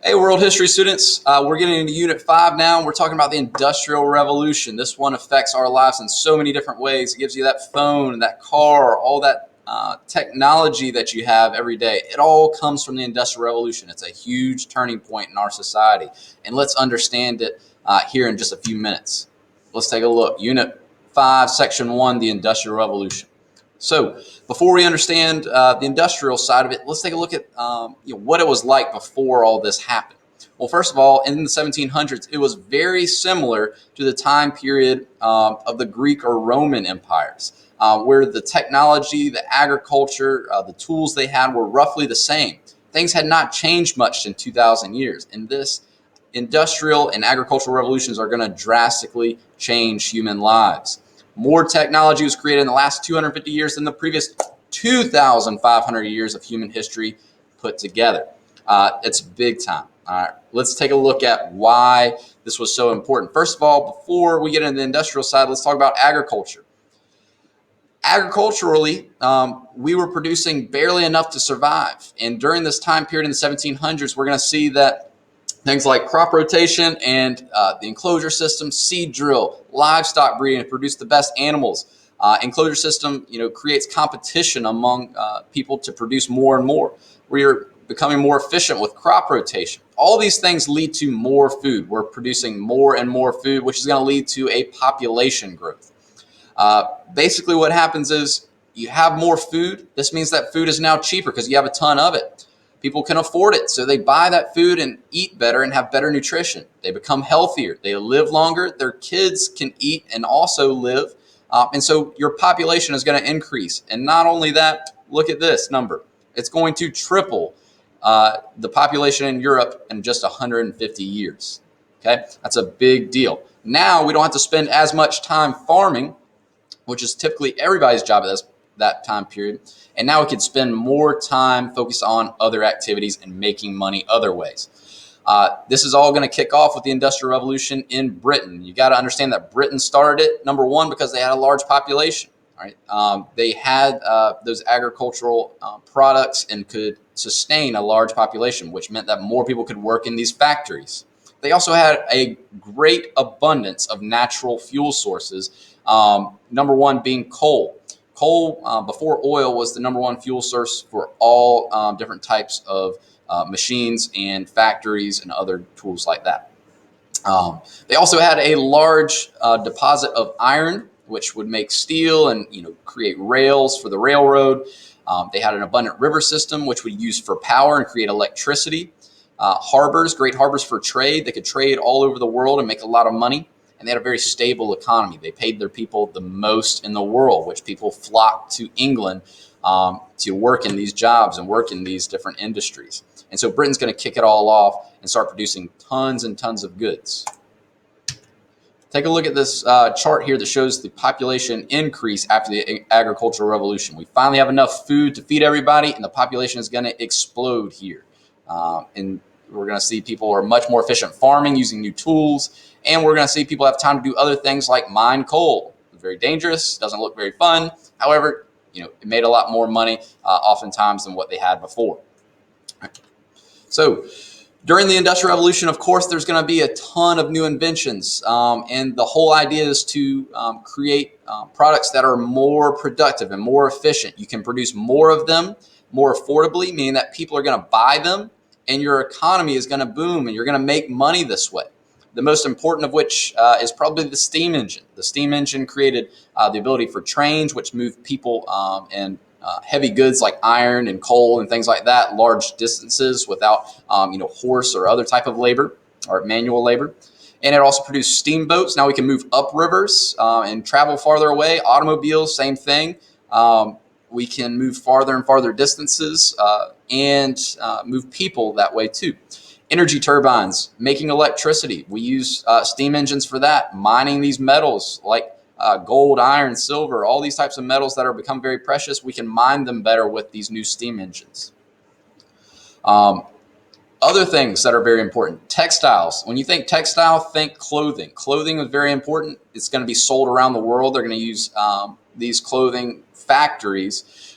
Hey, world history students, we're getting into Unit 5 now. We're talking about the Industrial Revolution. This one affects our lives in so many different ways. It gives you that phone, that car, all that technology that you have every day. It all comes from the Industrial Revolution. It's a huge turning point in our society. And let's understand it here in just a few minutes. Let's take a look. Unit 5, Section 1, the Industrial Revolution. So before we understand the industrial side of it, let's take a look at what it was like before all this happened. Well, first of all, in the 1700s, it was very similar to the time period of the Greek or Roman empires, where the technology, the agriculture, the tools they had were roughly the same. Things had not changed much in 2,000 years. And this industrial and agricultural revolutions are going to drastically change human lives. More technology was created in the last 250 years than the previous 2,500 years of human history put together. It's big time. All right, let's take a look at why this was so important. First of all, before we get into the industrial side, let's talk about agriculture. Agriculturally, we were producing barely enough to survive. And during this time period in the 1700s, we're going to see that things like crop rotation and the enclosure system, seed drill, livestock breeding to produce the best animals. Enclosure system, creates competition among people to produce more and more. We're becoming more efficient with crop rotation. All these things lead to more food. We're producing more and more food, which is going to lead to a population growth. Basically, what happens is you have more food. This means that food is now cheaper because you have a ton of it. People can afford it, so they buy that food and eat better and have better nutrition. They become healthier. They live longer. Their kids can eat and also live. And so your population is going to increase. And not only that, look at this number. It's going to triple the population in Europe in just 150 years. Okay, that's a big deal. Now we don't have to spend as much time farming, which is typically everybody's job at that time period. And now we could spend more time focused on other activities and making money other ways. This is all going to kick off with the Industrial Revolution in Britain. You got to understand that Britain started it, number one, because they had a large population. Right? They had those agricultural products and could sustain a large population, which meant that more people could work in these factories. They also had a great abundance of natural fuel sources, number one being coal. Coal, before oil, was the number one fuel source for all different types of machines and factories and other tools like that. They also had a large deposit of iron, which would make steel and create rails for the railroad. They had an abundant river system, which would use for power and create electricity. Harbors, great harbors for trade. They could trade all over the world and make a lot of money. And they had a very stable economy. They paid their people the most in the world, which people flocked to England to work in these jobs and work in these different industries. And so Britain's going to kick it all off and start producing tons and tons of goods. Take a look at this chart here that shows the population increase after the agricultural revolution. We finally have enough food to feed everybody, and the population is going to explode here. And we're going to see people are much more efficient farming using new tools. And we're going to see people have time to do other things like mine coal. It's very dangerous, doesn't look very fun. However, it made a lot more money oftentimes than what they had before. So during the Industrial Revolution, of course, there's going to be a ton of new inventions. And the whole idea is to create products that are more productive and more efficient. You can produce more of them more affordably, meaning that people are going to buy them and your economy is going to boom and you're going to make money this way. The most important of which is probably the steam engine. The steam engine created the ability for trains, which moved people and heavy goods like iron and coal and things like that, large distances without horse or other type of labor or manual labor. And it also produced steamboats. Now we can move up rivers and travel farther away. Automobiles, same thing. We can move farther and farther distances and move people that way too. Energy turbines, making electricity. We use steam engines for that, mining these metals like gold, iron, silver, all these types of metals that are become very precious. We can mine them better with these new steam engines. Other things that are very important, textiles. When you think textile, think clothing. Clothing is very important. It's going to be sold around the world. They're going to use these clothing factories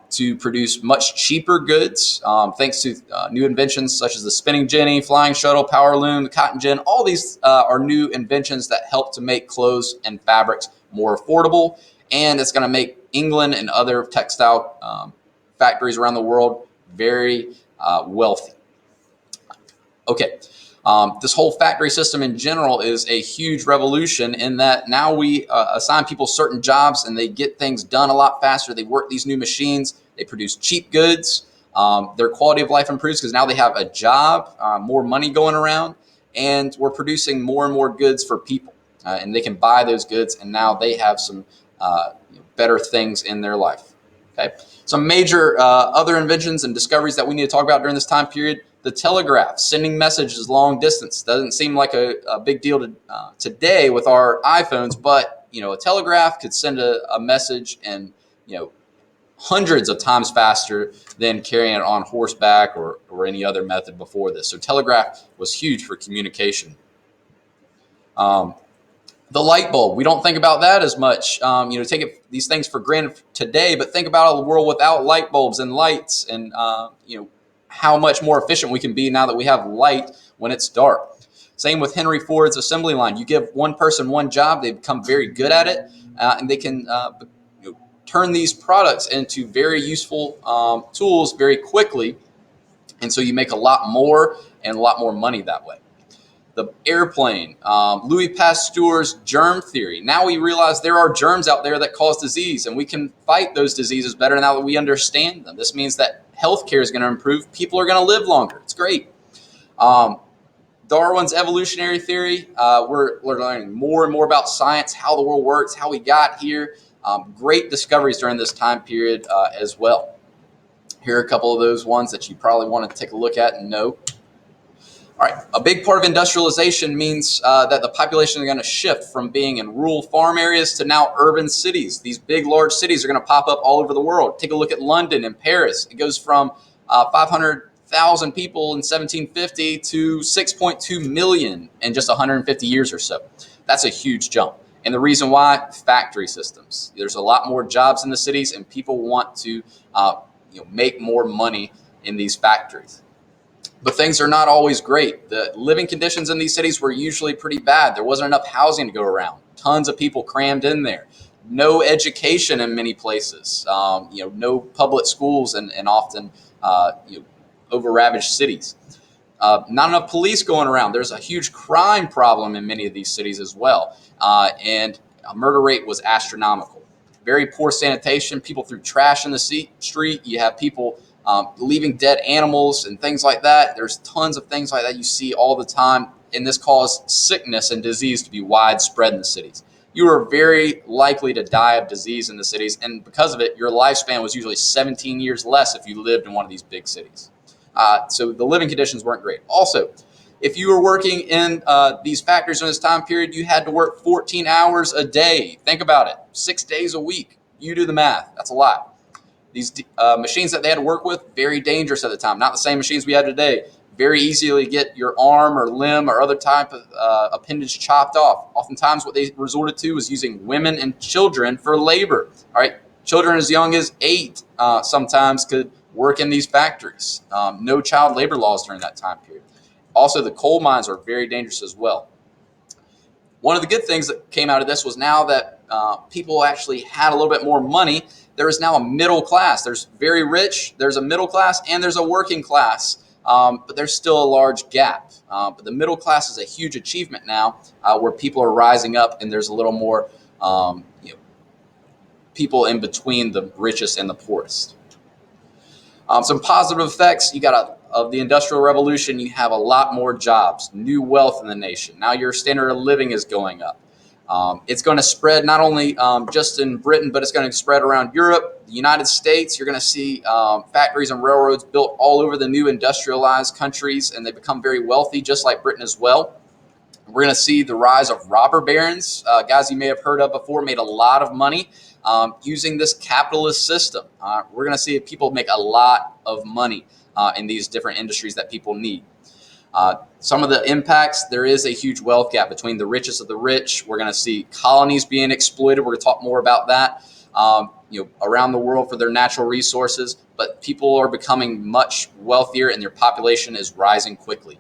to produce much cheaper goods, thanks to new inventions such as the spinning jenny, flying shuttle, power loom, the cotton gin. All these are new inventions that help to make clothes and fabrics more affordable, and it's going to make England and other textile factories around the world very wealthy. Okay. This whole factory system in general is a huge revolution in that now we assign people certain jobs and they get things done a lot faster. They work these new machines. They produce cheap goods. Their quality of life improves because now they have a job, more money going around, and we're producing more and more goods for people. And they can buy those goods, and now they have some better things in their life. Okay. Some major other inventions and discoveries that we need to talk about during this time period. The telegraph, sending messages long distance. Doesn't seem like a big deal today with our iPhones, but a telegraph could send a message and hundreds of times faster than carrying it on horseback or any other method before this. So telegraph was huge for communication. The light bulb, we don't think about that as much. Take these things for granted today, but think about a world without light bulbs and lights, and how much more efficient we can be now that we have light when it's dark. Same with Henry Ford's assembly line. You give one person one job, they become very good at it, and they can turn these products into very useful tools very quickly, and so you make a lot more and a lot more money that way. The airplane, Louis Pasteur's germ theory. Now we realize there are germs out there that cause disease, and we can fight those diseases better now that we understand them. This means that healthcare is going to improve. People are going to live longer. It's great. Darwin's evolutionary theory. We're learning more and more about science, how the world works, how we got here. Great discoveries during this time period as well. Here are a couple of those ones that you probably want to take a look at and know. All right, a big part of industrialization means that the population is going to shift from being in rural farm areas to now urban cities. These big, large cities are going to pop up all over the world. Take a look at London and Paris. It goes from 500,000 people in 1750 to 6.2 million in just 150 years or so. That's a huge jump. And the reason why? Factory systems. There's a lot more jobs in the cities, and people want to make more money in these factories. But things are not always great. The living conditions in these cities were usually pretty bad. There wasn't enough housing to go around. Tons of people crammed in there. No education in many places. No public schools and often over-ravaged cities. Not enough police going around. There's a huge crime problem in many of these cities as well. And a murder rate was astronomical. Very poor sanitation. People threw trash in the street. You have people leaving dead animals and things like that. There's tons of things like that you see all the time, and this caused sickness and disease to be widespread in the cities. You are very likely to die of disease in the cities, and because of it, your lifespan was usually 17 years less if you lived in one of these big cities. So the living conditions weren't great. Also, if you were working in these factories in this time period, you had to work 14 hours a day. Think about it, 6 days a week. You do the math. That's a lot. These machines that they had to work with, very dangerous at the time. Not the same machines we have today. Very easily get your arm or limb or other type of appendage chopped off. Oftentimes what they resorted to was using women and children for labor. All right, children as young as 8 sometimes could work in these factories. No child labor laws during that time period. Also, the coal mines are very dangerous as well. One of the good things that came out of this was now that people actually had a little bit more money, there is now a middle class. There's very rich, there's a middle class, and there's a working class, but there's still a large gap. But the middle class is a huge achievement now where people are rising up, and there's a little more people in between the richest and the poorest. Some positive effects, of the Industrial Revolution, you have a lot more jobs, new wealth in the nation. Now your standard of living is going up. It's going to spread not only just in Britain, but it's going to spread around Europe, the United States. You're going to see factories and railroads built all over the new industrialized countries, and they become very wealthy, just like Britain as well. We're going to see the rise of robber barons. Guys you may have heard of before made a lot of money using this capitalist system. We're going to see people make a lot of money in these different industries that people need. Some of the impacts, there is a huge wealth gap between the richest of the rich. We're going to see colonies being exploited. We're going to talk more about that. around the world for their natural resources, but people are becoming much wealthier and their population is rising quickly.